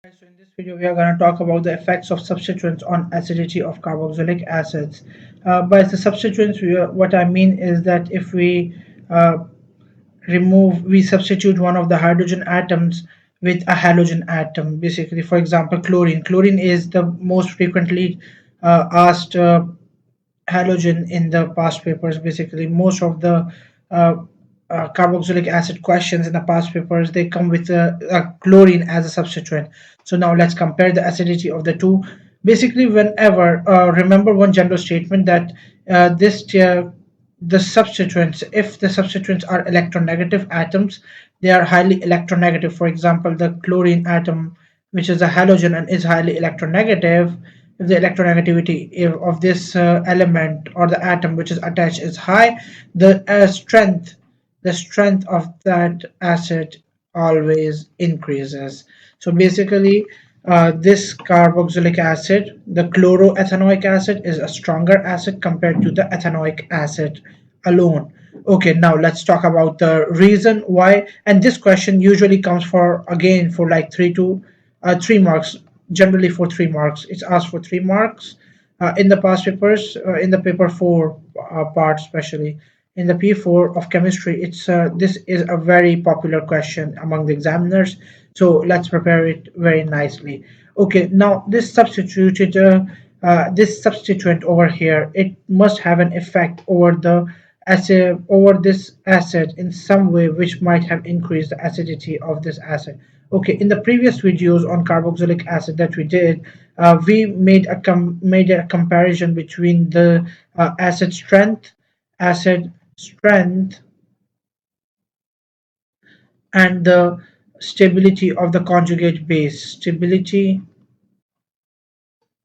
So in this video, we are going to talk about the effects of substituents on acidity of carboxylic acids. By the substituents, what I mean is that if we uh, we substitute one of the hydrogen atoms with a halogen atom. Basically, for example, chlorine. Chlorine is the most frequently asked halogen in the past papers. Basically, most of the uh, carboxylic acid questions in the past papers, they come with a chlorine as a substituent. So now let's compare the acidity of the two. Basically, whenever remember one general statement that the substituents, if the substituents are electronegative atoms, they are highly electronegative. For example, the chlorine atom, which is a halogen and is highly electronegative, if the electronegativity of this element or the atom which is attached is high, the strength of that acid always increases. So basically, this carboxylic acid, the chloroethanoic acid, is a stronger acid compared to the ethanoic acid alone. Okay, now let's talk about the reason why. And this question usually comes for again for like 3 marks, generally for 3 marks. It's asked for 3 marks in the past papers, in the paper 4 part, especially in the P4 of chemistry. It's this is a very popular question among the examiners. So let's prepare it very nicely. Okay, now this substituent over here, it must have an effect over the acid over this acid in some way which might have increased the acidity of this acid. Okay, in the previous videos on carboxylic acid that we did, we made a comparison between the acid strength and the stability of the conjugate base. Stability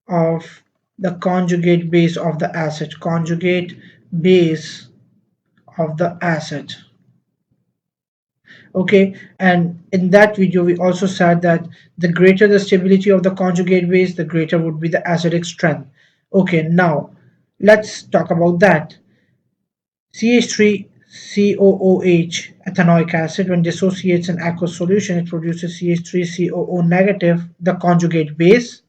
of the conjugate base of the acid. Conjugate base of the acid. Okay, and in that video we also said that the greater the stability of the conjugate base, the greater would be the acidic strength. Okay, now let's talk about that. CH3COOH, ethanoic acid, when dissociates in aqueous solution, it produces CH3COO negative, the conjugate base,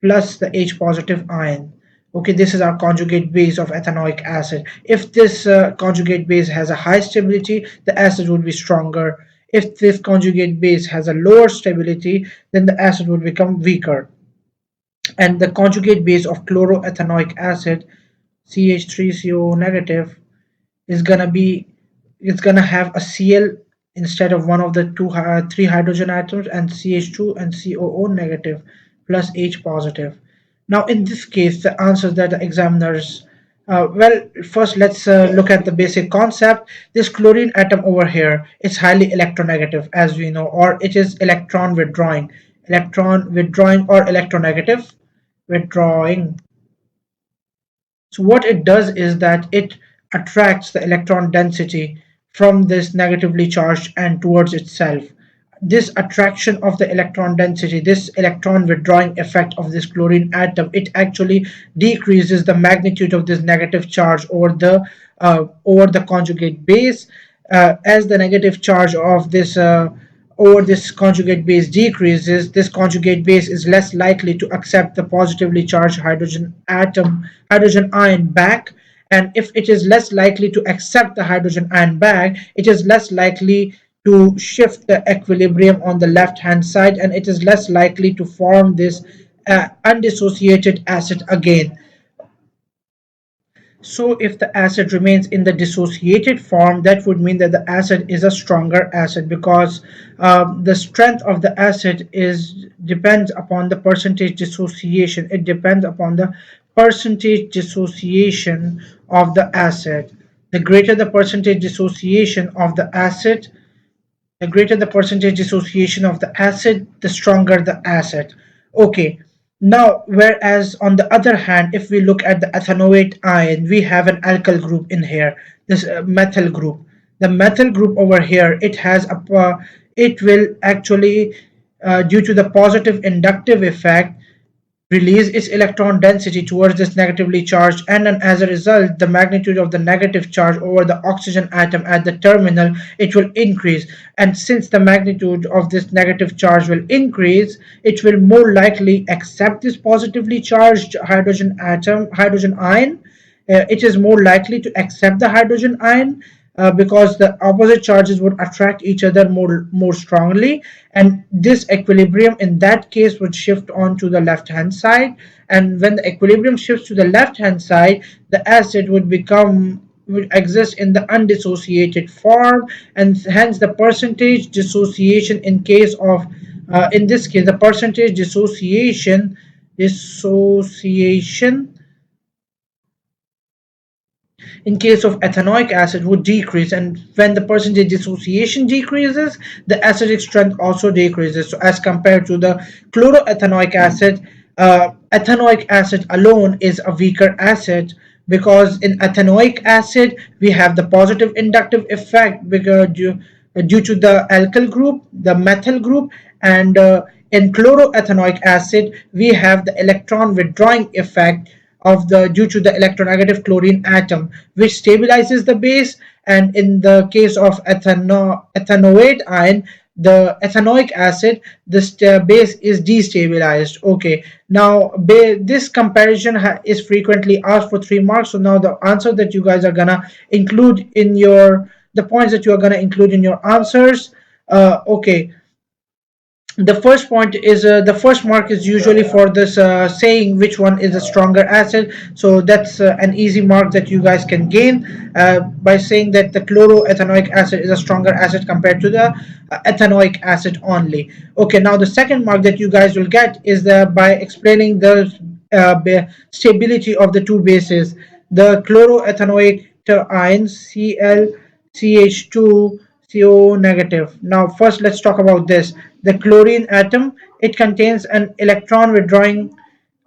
plus the H positive ion. Okay, this is our conjugate base of ethanoic acid. If this conjugate base has a high stability, the acid would be stronger. If this conjugate base has a lower stability, then the acid would become weaker. And the conjugate base of chloroethanoic acid, CH3CO negative, is gonna be it's gonna have a Cl instead of one of the three hydrogen atoms, and CH2 and COO negative plus H positive. Now in this case, the answers that the examiners, well, first let's look at the basic concept. This chlorine atom over here is highly electronegative, as we know, or it is electron withdrawing or electronegative withdrawing. So what it does is that it attracts the electron density from this negatively charged and towards itself. This attraction of the electron density, this electron withdrawing effect of this chlorine atom, it actually decreases the magnitude of this negative charge over the conjugate base. As the negative charge of this over this conjugate base decreases, this conjugate base is less likely to accept the positively charged hydrogen ion back. And if it is less likely to accept the hydrogen ion back, it is less likely to shift the equilibrium on the left hand side, and it is less likely to form this undissociated acid again. So if the acid remains in the dissociated form, that would mean that the acid is a stronger acid, because the strength of the acid is depends upon the percentage dissociation. It depends upon the percentage dissociation of the acid. The greater the percentage dissociation of the acid, the greater the percentage dissociation of the acid, the stronger the acid. Okay, now whereas on the other hand, if we look at the ethanoate ion, we have an alkyl group in here, this methyl group. The methyl group over here, it will actually, due to the positive inductive effect, release its electron density towards this negatively charged end, and as a result the magnitude of the negative charge over the oxygen atom at the terminal, it will increase. And since the magnitude of this negative charge will increase, it will more likely accept this positively charged hydrogen ion. It is more likely to accept the hydrogen ion, because the opposite charges would attract each other more strongly, and this equilibrium in that case would shift on to the left hand side. And when the equilibrium shifts to the left hand side, the acid would exist in the undissociated form, and hence the percentage dissociation in case of in this case the percentage dissociation in case of ethanoic acid would decrease, and when the percentage dissociation decreases, the acidic strength also decreases. So as compared to the chloroethanoic acid, ethanoic acid alone is a weaker acid, because in ethanoic acid we have the positive inductive effect because due to the alkyl group, the methyl group, and in chloroethanoic acid we have the electron withdrawing effect of the due to the electronegative chlorine atom, which stabilizes the base. And in the case of ethanoate ion, the ethanoic acid, this base is destabilized. Okay, now this comparison is frequently asked for 3 marks. So now the answer that you guys are gonna include in your the points that you are gonna include in your answers. Okay, the first point is the first mark is usually for this saying which one is a stronger acid. So that's an easy mark that you guys can gain by saying that the chloroethanoic acid is a stronger acid compared to the ethanoic acid only. Okay, now the second mark that you guys will get is by explaining the stability of the two bases, the chloroethanoic ions ClCH2 CO negative. Now first let's talk about this. The chlorine atom, it contains an electron withdrawing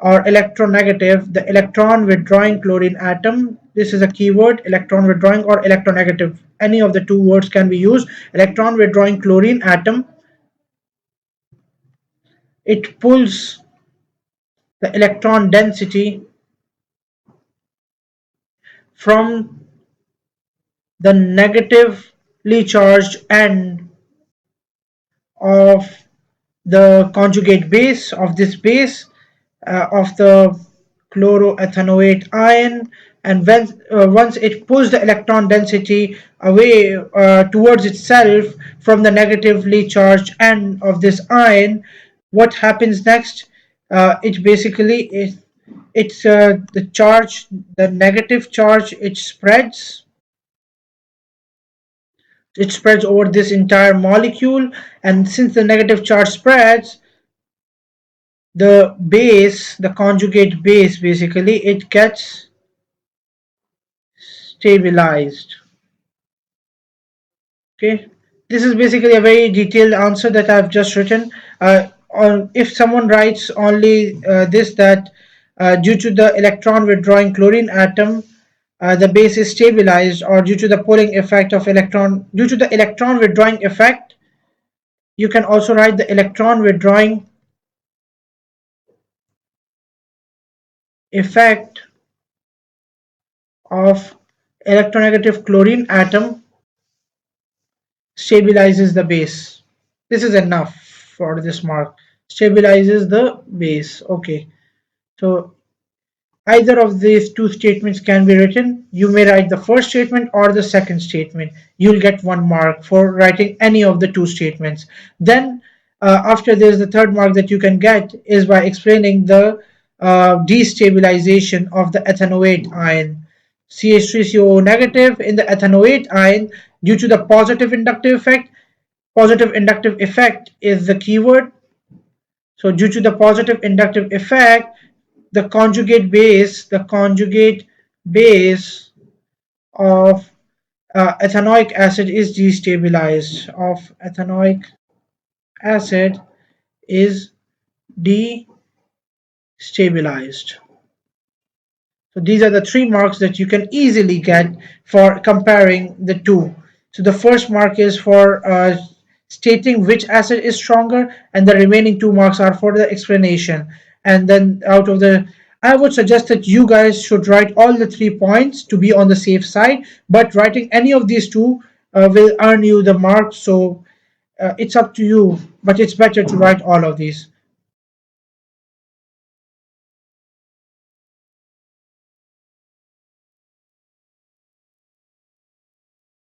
or electronegative. The electron withdrawing chlorine atom, this is a keyword, electron withdrawing or electronegative. Any of the two words can be used. Electron withdrawing chlorine atom, it pulls the electron density from the negatively charged end of the conjugate base of this base of the chloroethanoate ion, and when once it pulls the electron density away towards itself from the negatively charged end of this ion, what happens next? It basically is it's the charge, the negative charge, it spreads over this entire molecule, and since the negative charge spreads, the conjugate base, basically it gets stabilized. Okay, this is basically a very detailed answer that I've just written. Or if someone writes only this, that due to the electron withdrawing chlorine atom, the base is stabilized, or due to the pulling effect of electron, due to the electron withdrawing effect, you can also write the electron withdrawing effect of electronegative chlorine atom stabilizes the base. This is enough for this mark. Stabilizes the base. Okay. So either of these two statements can be written. You may write the first statement or the second statement. You'll get 1 mark for writing any of the two statements. Then after this, the third mark that you can get is by explaining the destabilization of the ethanoate ion. CH3COO negative in the ethanoate ion, due to the positive inductive effect. Positive inductive effect is the keyword. So due to the positive inductive effect, the conjugate base of ethanoic acid is destabilized. Of ethanoic acid is destabilized. So these are the 3 marks that you can easily get for comparing the two. So the first mark is for stating which acid is stronger, and the remaining 2 marks are for the explanation. And then out of the, I would suggest that you guys should write all the 3 points to be on the safe side, but writing any of these two will earn you the mark. So it's up to you, but it's better to write all of these.